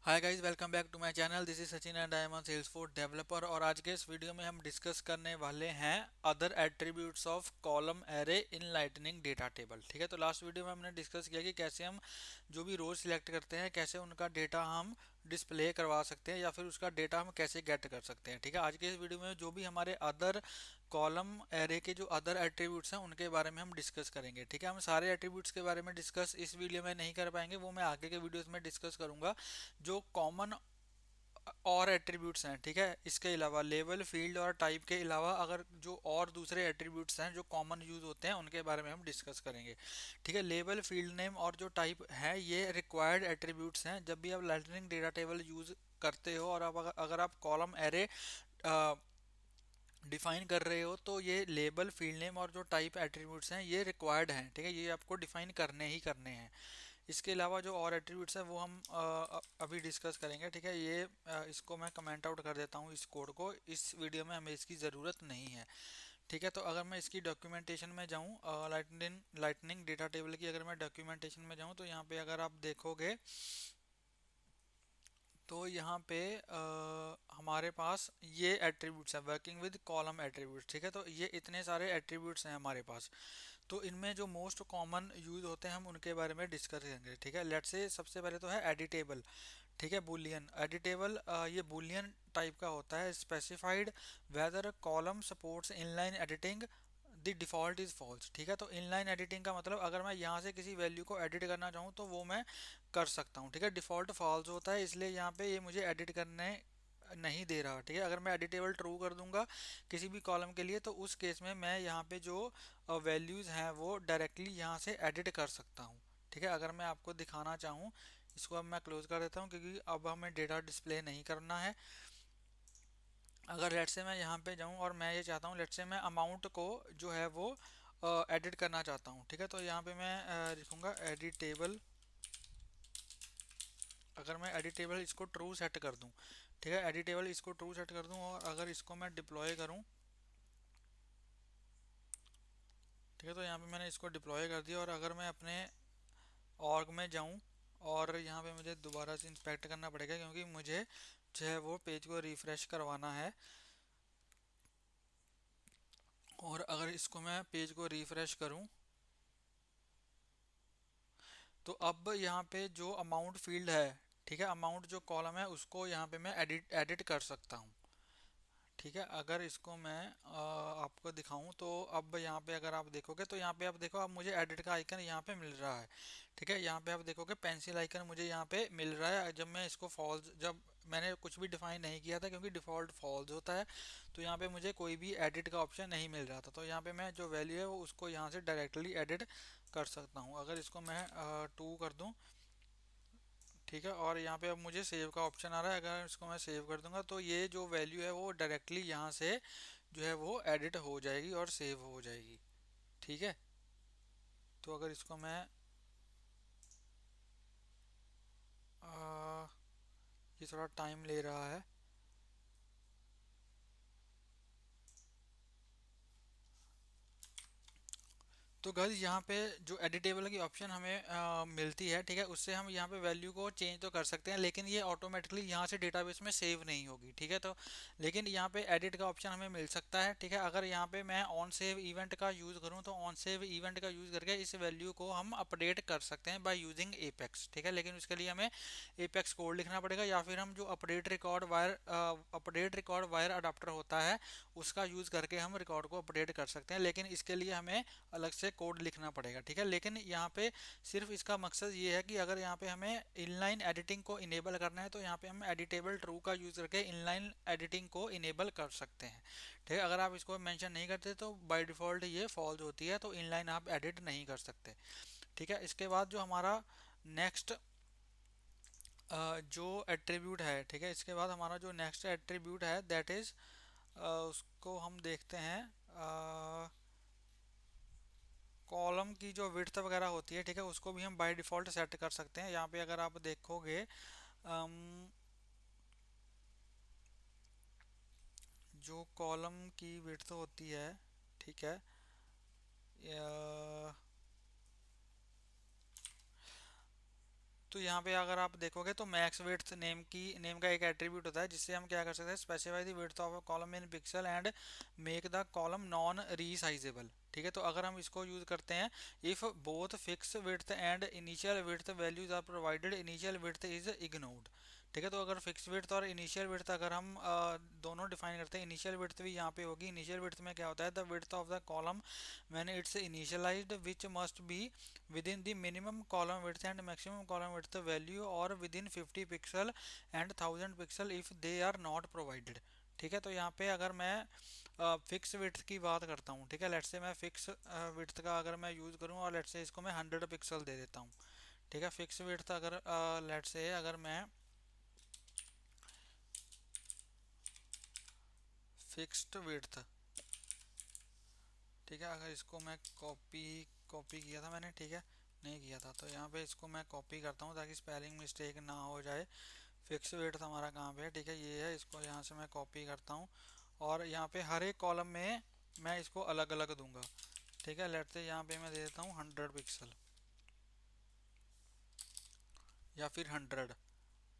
Hi guys, welcome back to my channel. This is Sachin and I am a Salesforce developer. और आज के इस video में हम डिस्कस करने वाले हैं other attributes of column array in lightning data table. ठीक है, तो लास्ट वीडियो में हमने डिस्कस किया कि कैसे हम जो भी रोज सिलेक्ट करते हैं कैसे उनका डेटा हम डिस्प्ले करवा सकते हैं या फिर उसका डेटा हम कैसे गेट कर सकते हैं। ठीक है, आज के इस वीडियो में जो भी हमारे अदर कॉलम एरे के जो अदर एट्रीब्यूट्स हैं उनके बारे में हम डिस्कस करेंगे। ठीक है, हम सारे एट्रीब्यूट्स के बारे में डिस्कस इस वीडियो में नहीं कर पाएंगे, वो मैं आगे के वीडियोस में डिस्कस करूंगा। जो कॉमन और एट्रीब्यूट्स हैं, ठीक है, इसके अलावा लेवल फील्ड और टाइप के अलावा अगर जो और दूसरे एट्रीब्यूट्स हैं जो कॉमन यूज होते हैं उनके बारे में हम डिस्कस करेंगे। ठीक है, लेवल फील्ड नेम और जो टाइप है ये रिक्वायर्ड एट्रीब्यूट्स हैं जब भी आप लाइटनिंग डेटा टेबल यूज करते हो। और अब अगर आप कॉलम एरे डिफाइन कर रहे हो तो ये लेबल फील्ड नेम और जो टाइप एट्रीब्यूट्स हैं ये रिक्वायर्ड हैं। ठीक है, ये आपको डिफाइन करने ही करने हैं। इसके अलावा जो और एट्रीब्यूट्स हैं वो हम अभी डिस्कस करेंगे। ठीक है, ये इसको मैं कमेंट आउट कर देता हूँ, इस कोड को। इस वीडियो में हमें इसकी ज़रूरत नहीं है। ठीक है, तो अगर मैं इसकी डॉक्यूमेंटेशन में जाऊँ, लाइटनिंग डेटा टेबल की अगर मैं डॉक्यूमेंटेशन में जाऊँ तो यहाँ पे अगर आप देखोगे तो यहाँ पे हमारे पास ये एट्रीब्यूट्स हैं, वर्किंग विद कॉलम एट्रीब्यूट्स। ठीक है, तो ये इतने सारे एट्रीब्यूट्स हैं हमारे पास। तो इनमें जो मोस्ट कॉमन यूज होते हैं हम उनके बारे में डिस्कस करेंगे। ठीक है, लेट्स से सबसे पहले तो है एडिटेबल। ठीक है, बुलियन एडिटेबल, ये बुलियन टाइप का होता है। Specified whether column supports inline editing the default is false. ठीक है, तो इनलाइन एडिटिंग का मतलब अगर मैं यहाँ से किसी वैल्यू को एडिट करना चाहूँ तो वो मैं कर सकता हूँ। ठीक है, डिफ़ॉल्ट फॉल्स होता है इसलिए यहाँ पे ये मुझे एडिट करने नहीं दे रहा। ठीक है, अगर मैं एडिटेबल ट्रू कर दूंगा किसी भी कॉलम के लिए तो उस केस में मैं यहाँ पे जो वैल्यूज़ हैं वो डायरेक्टली यहाँ से एडिट कर सकता हूँ। ठीक है, अगर मैं आपको दिखाना चाहूँ, इसको अब मैं क्लोज कर देता हूँ क्योंकि अब हमें डेटा डिस्प्ले नहीं करना है। अगर लेट से मैं यहाँ पे जाऊँ और मैं ये चाहता हूँ, लेट से मैं अमाउंट को जो है वो एडिट करना चाहता हूँ। ठीक है, तो यहाँ पे मैं लिखूँगा एडिटेबल। अगर मैं एडिटेबल इसको ट्रू सेट कर दूँ, ठीक है, एडिटेबल इसको ट्रू सेट कर दूँ और अगर इसको मैं डिप्लॉय करूँ, ठीक है, तो यहाँ पे मैंने इसको डिप्लॉय कर दिया। और अगर मैं अपने ऑर्ग में जाऊँ और यहाँ पे मुझे दोबारा से इंस्पेक्ट करना पड़ेगा क्योंकि मुझे जो है वो पेज को रिफ्रेश करवाना है। और अगर इसको मैं पेज को रिफ्रेश करूँ तो अब यहाँ पे जो अमाउंट फील्ड है, ठीक है, अमाउंट जो कॉलम है उसको यहाँ पे मैं एडिट एडिट कर सकता हूँ। ठीक है, अगर इसको मैं आपको दिखाऊं तो अब यहाँ पे अगर आप देखोगे तो यहाँ पे आप देखो, अब मुझे एडिट का आइकन यहाँ पे मिल रहा है। ठीक है, यहाँ पे आप देखोगे पेंसिल आइकन मुझे यहाँ पे मिल रहा है। जब मैं इसको फॉल्स, जब मैंने कुछ भी डिफाइन नहीं किया था क्योंकि डिफ़ॉल्ट फॉल्स होता है, तो यहाँ पे मुझे कोई भी एडिट का ऑप्शन नहीं मिल रहा था। तो यहाँ पे मैं जो वैल्यू है वो उसको यहाँ से डायरेक्टली एडिट कर सकता हूँ। अगर इसको मैं टू कर दूँ, ठीक है, और यहाँ पे अब मुझे सेव का ऑप्शन आ रहा है। अगर इसको मैं सेव कर दूंगा तो ये जो वैल्यू है वो डायरेक्टली यहाँ से जो है वो एडिट हो जाएगी और सेव हो जाएगी। ठीक है, तो अगर इसको मैं आ, ये थोड़ा टाइम ले रहा है। तो गाइस यहाँ पे जो एडिटेबल की ऑप्शन हमें मिलती है, ठीक है, उससे हम यहाँ पे वैल्यू को चेंज तो कर सकते हैं लेकिन ये ऑटोमेटिकली यहाँ से डेटाबेस में सेव नहीं होगी। ठीक है, तो लेकिन यहाँ पे एडिट का ऑप्शन हमें मिल सकता है। ठीक है, अगर यहाँ पे मैं ऑन सेव इवेंट का यूज़ करूँ तो ऑन सेव इवेंट का यूज़ करके इस वैल्यू को हम अपडेट कर सकते हैं बाय यूजिंग एपेक्स। ठीक है, लेकिन उसके लिए हमें एपेक्स कोड लिखना पड़ेगा या फिर हम जो अपडेट रिकॉर्ड वायर अडाप्टर होता है उसका यूज़ करके हम रिकॉर्ड को अपडेट कर सकते हैं, लेकिन इसके लिए हमें अलग से कोड लिखना पड़ेगा। ठीक है, लेकिन यहाँ पे सिर्फ इसका मकसद ये है कि अगर यहाँ पे हमें इनलाइन एडिटिंग को इनेबल करना है तो यहाँ पे हम एडिटेबल ट्रू का यूज़ करके इनलाइन एडिटिंग को इनेबल कर सकते हैं। ठीक है, अगर आप इसको मेंशन नहीं करते तो बाय डिफ़ॉल्ट ये फॉल्स होती है, तो इनलाइन आप एडिट नहीं कर सकते। ठीक है, इसके बाद जो हमारा नेक्स्ट जो एट्रीब्यूट है, ठीक है, इसके बाद हमारा जो नेक्स्ट एट्रीब्यूट है दैट इज़, उसको हम देखते हैं कॉलम की जो विड्थ वगैरह होती है। ठीक है, उसको भी हम बाय डिफ़ॉल्ट सेट कर सकते हैं। यहाँ पे अगर आप देखोगे जो कॉलम की विड्थ होती है, ठीक है, तो यहाँ पे अगर आप देखोगे तो मैक्स विड्थ नेम का एक एट्रीब्यूट होता है, जिससे हम क्या कर सकते हैं, specify the width of a column in pixel and make the column non resizable. ठीक है, तो अगर हम इसको यूज करते हैं, if both fix width and initial width values are provided, initial width is ignored. ठीक है, तो अगर फिक्स विड्थ और इनिशियल विड्थ अगर हम दोनों डिफाइन करते हैं, इनिशियल विड्थ भी यहाँ पे होगी। इनिशियल विड्थ में क्या होता है, the width of the column when it's initialised which must be within the minimum column width and maximum column width value or within 50 pixel and 1000 pixel if they are not provided। ठीक है, तो यहाँ पे अगर मैं fix width की बात करता हूँ, ठीक है, लेट्स से मैं फिक्स विड्थ का अगर मैं यूज़ करूँ और लेट्स से इसको मैं 100 पिक्सल दे देता हूँ। ठीक है, फिक्स विड्थ अगर लेट्स से अगर मैं फिक्स्ड विड्थ, ठीक है, अगर इसको मैं कॉपी कॉपी किया था मैंने, ठीक है, नहीं किया था, तो यहाँ पे इसको मैं कॉपी करता हूँ ताकि स्पेलिंग मिस्टेक ना हो जाए। फिक्स विड्थ हमारा कहाँ पे है, ठीक है, ये है, इसको यहाँ से मैं कॉपी करता हूँ और यहाँ पे हर एक कॉलम में मैं इसको अलग अलग दूंगा। ठीक है, लेट्स से यहाँ पे मैं दे देता हूँ 100 पिक्सल या फिर 100।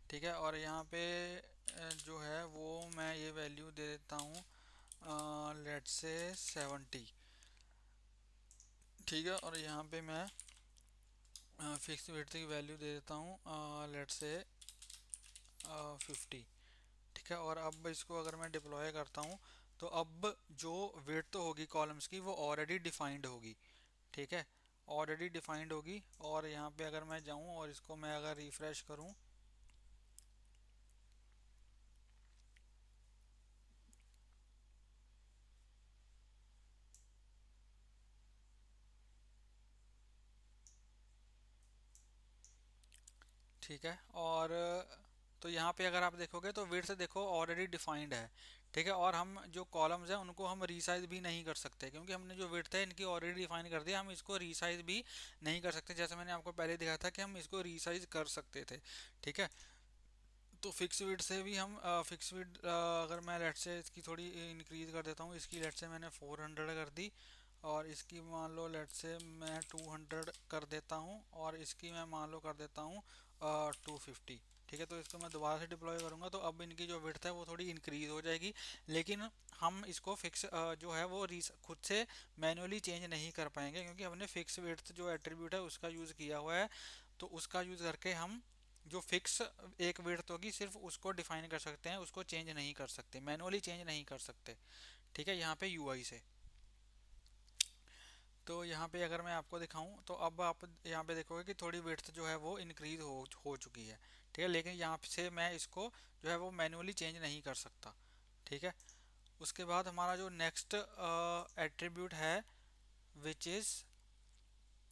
ठीक है, और यहाँ पे जो है वो मैं ये वैल्यू दे देता हूँ लेट्स से 70। ठीक है, और यहाँ पे मैं फिक्स विड्थ की वैल्यू दे देता हूँ लेट्स से 50। ठीक है, और अब इसको अगर मैं डिप्लॉय करता हूँ तो अब जो विड्थ होगी कॉलम्स की वो ऑलरेडी डिफाइंड होगी। ठीक है, ऑलरेडी डिफाइंड होगी, और यहाँ पे अगर मैं जाऊँ और इसको मैं अगर रिफ्रेश करूँ, ठीक है, और तो यहाँ पे अगर आप देखोगे तो विड्थ देखो ऑलरेडी डिफाइंड है। ठीक है, और हम जो कॉलम्स हैं उनको हम रीसाइज भी नहीं कर सकते, क्योंकि हमने जो विड्थ है इनकी ऑलरेडी डिफाइन कर दिया, हम इसको रीसाइज भी नहीं कर सकते, जैसे मैंने आपको पहले दिखाया था कि हम इसको रीसाइज कर सकते थे। ठीक है, तो फिक्स विड्थ से भी हम फिक्स विड्थ अगर मैं लेट से इसकी थोड़ी इंक्रीज कर देता हूँ, इसकी लेट से मैंने 400 कर दी, और इसकी मान लो लेट से मैं 200 कर देता हूँ, और इसकी मैं मान लो कर देता हूँ 250। ठीक है, तो इसको मैं दोबारा से डिप्लॉय करूँगा तो अब इनकी जो विड्थ है वो थोड़ी इंक्रीज हो जाएगी, लेकिन हम इसको फिक्स जो है वो खुद से मैनुअली चेंज नहीं कर पाएंगे, क्योंकि हमने फिक्स विड्थ जो एट्रीब्यूट है उसका यूज़ किया हुआ है। तो उसका यूज़ करके हम जो फिक्स एक विड्थ होगी सिर्फ उसको डिफाइन कर सकते हैं, उसको चेंज नहीं कर सकते, मैनुअली चेंज नहीं कर सकते। ठीक है, यहाँ पे यूआई से। तो यहाँ पे अगर मैं आपको दिखाऊं तो अब आप यहाँ पे देखोगे कि थोड़ी विड्थ जो है वो इंक्रीज हो चुकी है। ठीक है, लेकिन यहाँ से मैं इसको जो है वो मैनुअली चेंज नहीं कर सकता। ठीक है, उसके बाद हमारा जो नेक्स्ट एट्रीब्यूट है विच इज़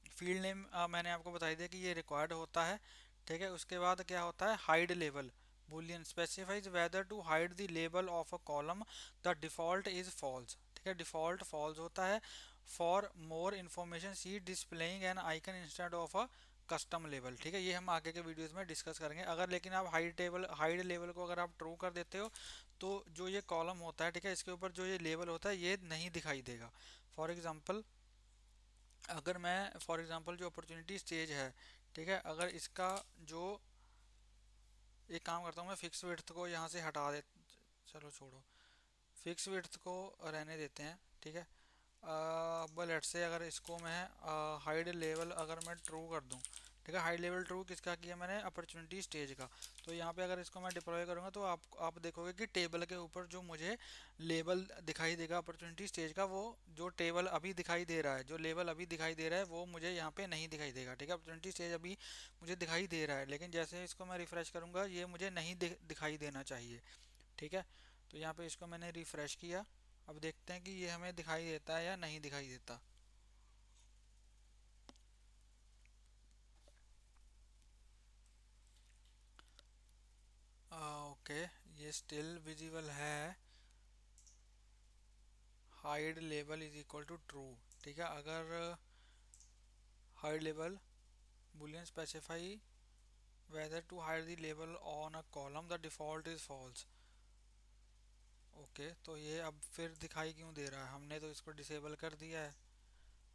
फील्ड नेम, मैंने आपको बताई दिया कि ये रिक्वायर्ड होता है। ठीक है, उसके बाद क्या होता है, hide label boolean specifies whether to hide the label of a column, the default is false। ठीक है, डिफॉल्ट फॉल्स होता है। For more information see displaying an icon instead of a custom label. ठीक है, ये हम आगे के वीडियोस में डिस्कस करेंगे। अगर लेकिन आप हाइड लेवल को अगर आप ट्रू कर देते हो तो जो ये कॉलम होता है, ठीक है, इसके ऊपर जो ये लेबल होता है ये नहीं दिखाई देगा। फॉर एग्जांपल अगर मैं फॉर एग्जांपल जो अपॉर्चुनिटी स्टेज है, ठीक है, अगर इसका जो एक काम करता हूँ मैं फिक्स विड्थ को यहाँ से हटा दे, चलो छोड़ो, फिक्स विड्थ को रहने देते हैं। ठीक है, अब लेट्स से अगर इसको मैं हाइड लेवल अगर मैं ट्रू कर दूं, ठीक है, हाइड लेवल ट्रू किसका किया मैंने, अपॉर्चुनिटी स्टेज का। तो यहाँ पे अगर इसको मैं डिप्लॉय करूँगा तो आप देखोगे कि टेबल के ऊपर जो मुझे लेबल दिखाई देगा अपॉर्चुनिटी स्टेज का, वो जो टेबल अभी दिखाई दे रहा है, जो लेबल अभी दिखाई दे रहा है वो मुझे यहाँ पे नहीं दिखाई देगा। ठीक है, अपॉर्चुनिटी स्टेज अभी मुझे दिखाई दे रहा है, लेकिन जैसे इसको मैं रिफ्रेश करूँगा ये मुझे नहीं दिखाई देना चाहिए। ठीक है, तो यहाँ पे इसको मैंने रिफ्रेश किया, अब देखते हैं कि ये हमें दिखाई देता है या नहीं दिखाई देता। ओके, ये स्टिल विजिबल है, hide label is equal to true. ठीक है, अगर hide label boolean specify whether to hide the label on a column, the default is false। Okay, तो ये अब फिर दिखाई क्यों दे रहा है, हमने तो इसको डिसेबल कर दिया है,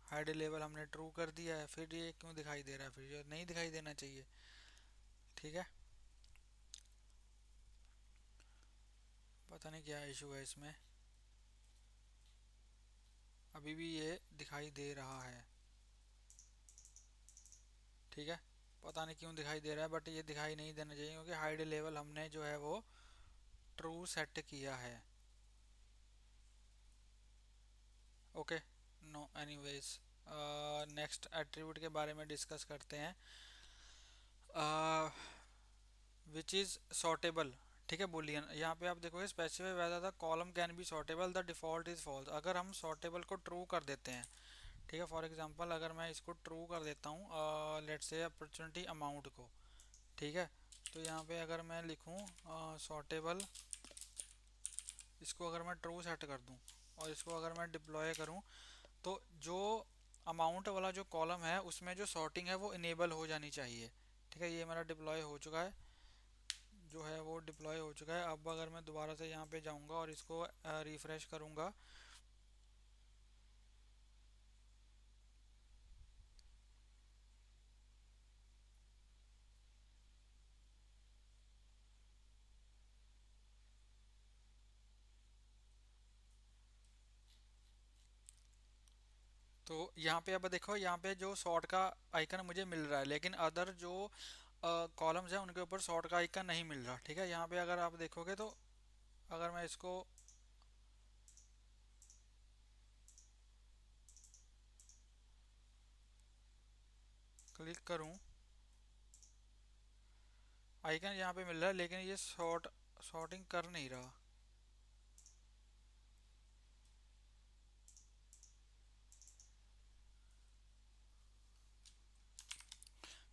हाइड लेबल हमने ट्रू कर दिया है, फिर ये क्यों दिखाई दे रहा है, फिर ये नहीं दिखाई देना चाहिए। ठीक है, पता नहीं क्या इशू है इसमें, अभी भी ये दिखाई दे रहा है। ठीक है, पता नहीं क्यों दिखाई दे रहा है, बट ये दिखाई नहीं देना चाहिए क्योंकि हाइड लेवल हमने जो है वो ट्रू सेट किया है। Okay, know anyways, next attribute के बारे में डिस्कस करते हैं, विच इज़ सॉर्टेबल। ठीक है, बुलियन यहाँ पे आप देखोगे specify whether the column can be sortable, the default is false. अगर हम सॉर्टेबल को ट्रू कर देते हैं, ठीक है, फॉर एग्जांपल अगर मैं इसको ट्रू कर देता हूँ लेट्स से अपॉर्चुनिटी अमाउंट को, ठीक है, तो यहाँ पे अगर मैं लिखूँ सॉर्टेबल, इसको अगर मैं ट्रू सेट कर दूँ और इसको अगर मैं डिप्लॉय करूँ, तो जो अमाउंट वाला जो कॉलम है उसमें जो सॉर्टिंग है वो इनेबल हो जानी चाहिए। ठीक है, ये मेरा डिप्लॉय हो चुका है, जो है वो डिप्लॉय हो चुका है। अब अगर मैं दोबारा से यहाँ पे जाऊँगा और इसको रिफ्रेश करूँगा, तो यहाँ पे अब देखो, यहाँ पे जो सॉर्ट का आइकन मुझे मिल रहा है, लेकिन अदर जो कॉलम्स हैं उनके ऊपर सॉर्ट का आइकन नहीं मिल रहा। ठीक है, यहाँ पे अगर आप देखोगे तो अगर मैं इसको क्लिक करूँ, आइकन यहाँ पे मिल रहा है लेकिन ये सॉर्टिंग कर नहीं रहा।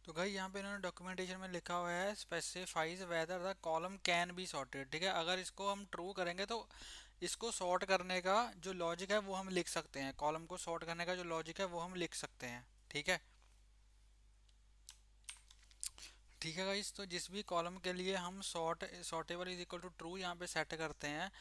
तो भाई यहाँ पे इन्होंने डॉक्यूमेंटेशन में लिखा हुआ है specifies weather the column can be sorted. ठीक है, अगर इसको हम ट्रू करेंगे तो इसको सॉर्ट करने का जो लॉजिक है वो हम लिख सकते हैं, कॉलम को सॉर्ट करने का जो लॉजिक है वो हम लिख सकते हैं। ठीक है, ठीक है गाइस, तो जिस भी कॉलम के लिए हम सॉर्टेबल इज इक्वल टू ट्रू यहाँ पे सेट करते हैं,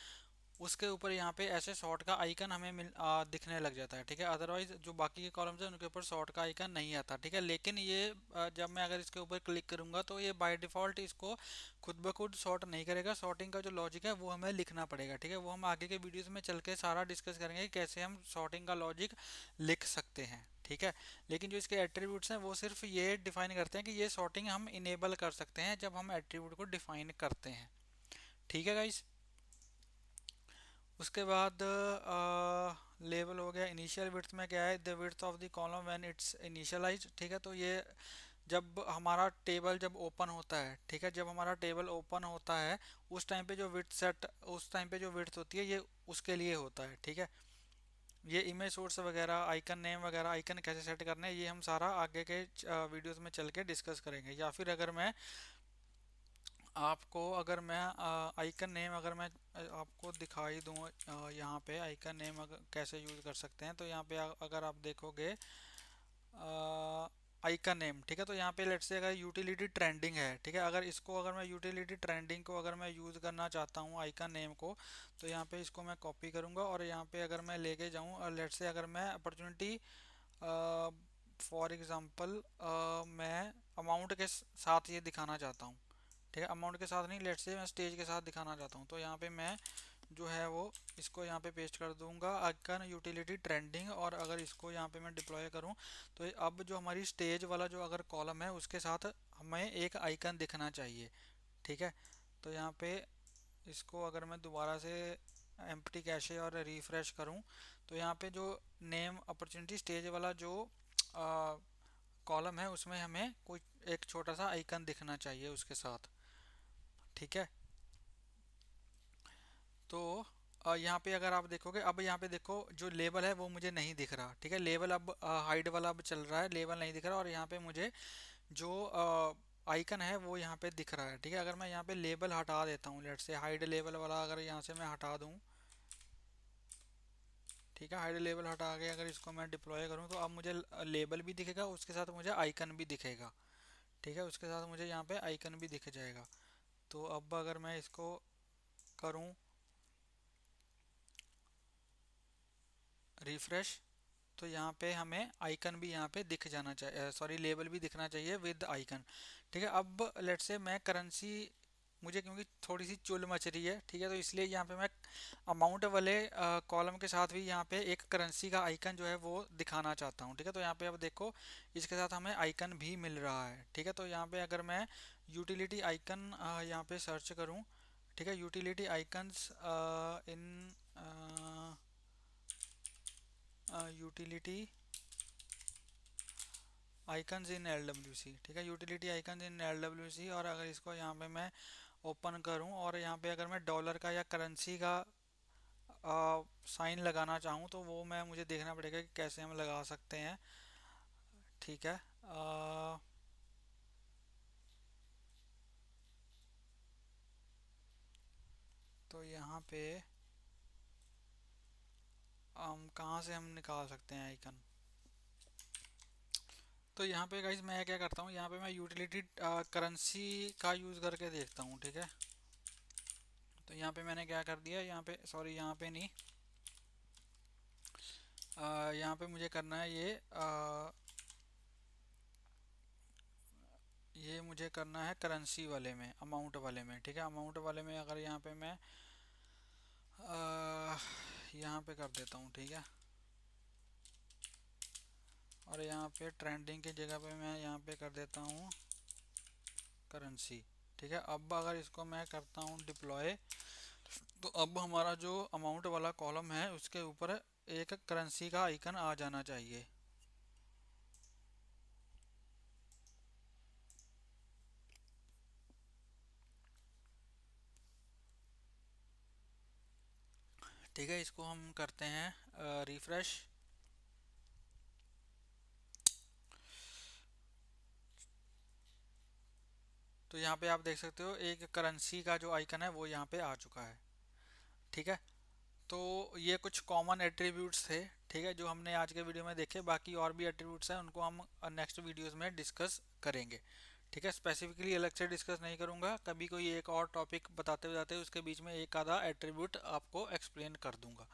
उसके ऊपर यहाँ पे ऐसे सॉर्ट का आइकन हमें दिखने लग जाता है। ठीक है, अदरवाइज जो बाकी के कॉलम्स हैं उनके ऊपर सॉर्ट का आइकन नहीं आता। ठीक है, लेकिन ये जब मैं अगर इसके ऊपर क्लिक करूंगा तो ये बाय डिफ़ॉल्ट इसको खुद ब खुद सॉर्ट नहीं करेगा, सॉर्टिंग का जो लॉजिक है वो हमें लिखना पड़ेगा। ठीक है, वो हम आगे के वीडियोस में चल के सारा डिस्कस करेंगे कि कैसे हम सॉर्टिंग का लॉजिक लिख सकते हैं। ठीक है, लेकिन जो इसके एट्रीब्यूट्स हैं वो सिर्फ ये डिफाइन करते हैं कि ये सॉर्टिंग हम इनेबल कर सकते हैं जब हम एट्रीब्यूट को डिफाइन करते हैं। ठीक है गाइस, उसके बाद लेवल हो गया। इनिशियल विड्थ में क्या है, the width of the column when it's initialize. ठीक है, तो ये जब हमारा टेबल जब ओपन होता है, ठीक है, जब हमारा टेबल ओपन होता है उस टाइम पे जो विड्थ सेट, उस टाइम पे जो विड्थ होती है ये उसके लिए होता है। ठीक है, ये इमेज सोर्स वगैरह, आइकन नेम वगैरह, आइकन कैसे सेट करने हैं, ये हम सारा आगे के वीडियोस में चल के डिस्कस करेंगे। या फिर अगर मैं आपको, अगर मैं आइकन नेम अगर मैं आपको दिखाई दूँ यहाँ पे आइकन नेम कैसे यूज़ कर सकते हैं, तो यहाँ पे अगर आप देखोगे आइकन नेम, ठीक है, तो यहाँ पे लेट्स से अगर यूटिलिटी ट्रेंडिंग है, ठीक है, अगर इसको अगर मैं यूटिलिटी ट्रेंडिंग को अगर मैं यूज़ करना चाहता हूँ आइकन नेम को, तो यहाँ पे इसको मैं कॉपी करूँगा और यहाँ पे अगर मैं लेके जाऊँ और लेट्स से अगर मैं अपॉर्चुनिटी फॉर एग्ज़ाम्पल मैं अमाउंट के साथ ये दिखाना चाहता हूँ। ठीक है, अमाउंट के साथ नहीं, लेट्स से मैं स्टेज के साथ दिखाना चाहता हूँ, तो यहाँ पे मैं जो है वो इसको यहाँ पे पेस्ट कर दूंगा आइकन यूटिलिटी ट्रेंडिंग, और अगर इसको यहाँ पे मैं डिप्लॉय करूँ तो अब जो हमारी स्टेज वाला जो अगर कॉलम है उसके साथ हमें एक आइकन दिखना चाहिए। ठीक है, तो यहाँ पे इसको अगर मैं दोबारा से एम्प्टी कैशे और रिफ्रेश करूँ, तो यहाँ पे जो नेम अपॉर्चुनिटी स्टेज वाला जो कॉलम है उसमें हमें कोई एक छोटा सा आइकन दिखना चाहिए उसके साथ। ठीक है, तो यहाँ पे अगर आप देखोगे, अब यहाँ पे देखो जो लेबल है वो मुझे नहीं दिख रहा। ठीक है, लेबल अब हाइड वाला अब चल रहा है, लेबल नहीं दिख रहा, और यहाँ पे मुझे जो आइकन है वो यहाँ पे दिख रहा है। ठीक है, अगर मैं यहाँ पे लेबल हटा देता हूँ, लेट से हाइड लेबल वाला अगर यहाँ से मैं हटा दूँ, ठीक है, हाइड लेबल हटा के अगर इसको मैं डिप्लॉय करूँ तो अब मुझे लेबल भी दिखेगा, उसके साथ मुझे आइकन भी दिखेगा। ठीक है, उसके साथ मुझे यहाँ पे आइकन भी दिख जाएगा। तो अब अगर मैं इसको करूँ रिफ्रेश, तो यहाँ पे हमें आइकन भी यहाँ पे दिख जाना चाहिए, सॉरी लेबल भी दिखना चाहिए विद आइकन। ठीक है, अब लेट से मैं करेंसी, मुझे क्योंकि थोड़ी सी चुल मच रही है, ठीक है, तो इसलिए यहाँ पे मैं अमाउंट वाले कॉलम के साथ भी यहाँ पे एक करेंसी का आइकन जो है वो दिखाना चाहता हूँ। ठीक है, तो यहाँ पे अब देखो इसके साथ हमें आइकन भी मिल रहा है। ठीक है, तो यहाँ पे अगर मैं यूटिलिटी आइकन यहाँ पे सर्च करूँ, ठीक है, utility icons in utility icons in L W C, ठीक है, utility icons in L W C. और अगर इसको यहाँ पे मैं ओपन करूं और यहाँ पे अगर मैं डॉलर का या करेंसी का साइन लगाना चाहूँ तो वो मैं मुझे देखना पड़ेगा कि कैसे हम लगा सकते हैं। ठीक है, तो यहाँ पे कहाँ से हम निकाल सकते हैं आइकन। तो यहाँ पे गाइज मैं क्या करता हूँ, यहाँ पे मैं यूटिलिटी करेंसी का यूज़ करके देखता हूँ। ठीक है, तो यहाँ पे मैंने क्या कर दिया, यहाँ पे सॉरी यहाँ पे नहीं, यहाँ पे मुझे करना है ये मुझे करना है करेंसी वाले में, अमाउंट वाले में। ठीक है, अमाउंट वाले में अगर यहाँ पे मैं यहाँ पे कर देता हूँ। ठीक है, और यहाँ पे ट्रेंडिंग की जगह पे मैं यहाँ पे कर देता हूँ करेंसी। ठीक है, अब अगर इसको मैं करता हूँ डिप्लॉय, तो अब हमारा जो अमाउंट वाला कॉलम है उसके ऊपर एक करेंसी का आइकन आ जाना चाहिए। ठीक है, इसको हम करते हैं रिफ्रेश। तो यहाँ पे आप देख सकते हो एक करेंसी का जो आइकन है वो यहाँ पे आ चुका है। ठीक है, तो ये कुछ कॉमन एट्रीब्यूट्स थे, ठीक है, जो हमने आज के वीडियो में देखे। बाकी और भी एट्रीब्यूट्स हैं, उनको हम नेक्स्ट वीडियोस में डिस्कस करेंगे। ठीक है, स्पेसिफिकली अलग से डिस्कस नहीं करूंगा, कभी कोई एक और टॉपिक बताते बताते उसके बीच में एक आधा एट्रीब्यूट आपको एक्सप्लेन कर दूंगा।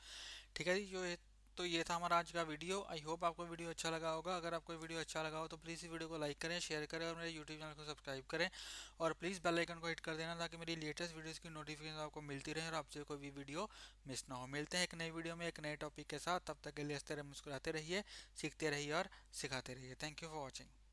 ठीक है जी, तो ये था हमारा आज का वीडियो। आई होप आपको वीडियो अच्छा लगा होगा। अगर आपको वीडियो अच्छा लगा हो तो प्लीज़ इस वीडियो को लाइक करें, शेयर करें और मेरे यूट्यूब चैनल को सब्सक्राइब करें। और प्लीज़ बेल आइकन को हिट कर देना ताकि मेरी लेटेस्ट वीडियोज़ की नोटिफिकेशन आपको मिलती रहे और आपसे कोई भी वीडियो मिस ना हो। मिलते हैं एक नई वीडियो में एक नए टॉपिक के साथ, तब तक के लिए हंसते रहे, मुस्कुराते रहिए, सीखते रहिए और सिखाते रहिए। Thank you for watching.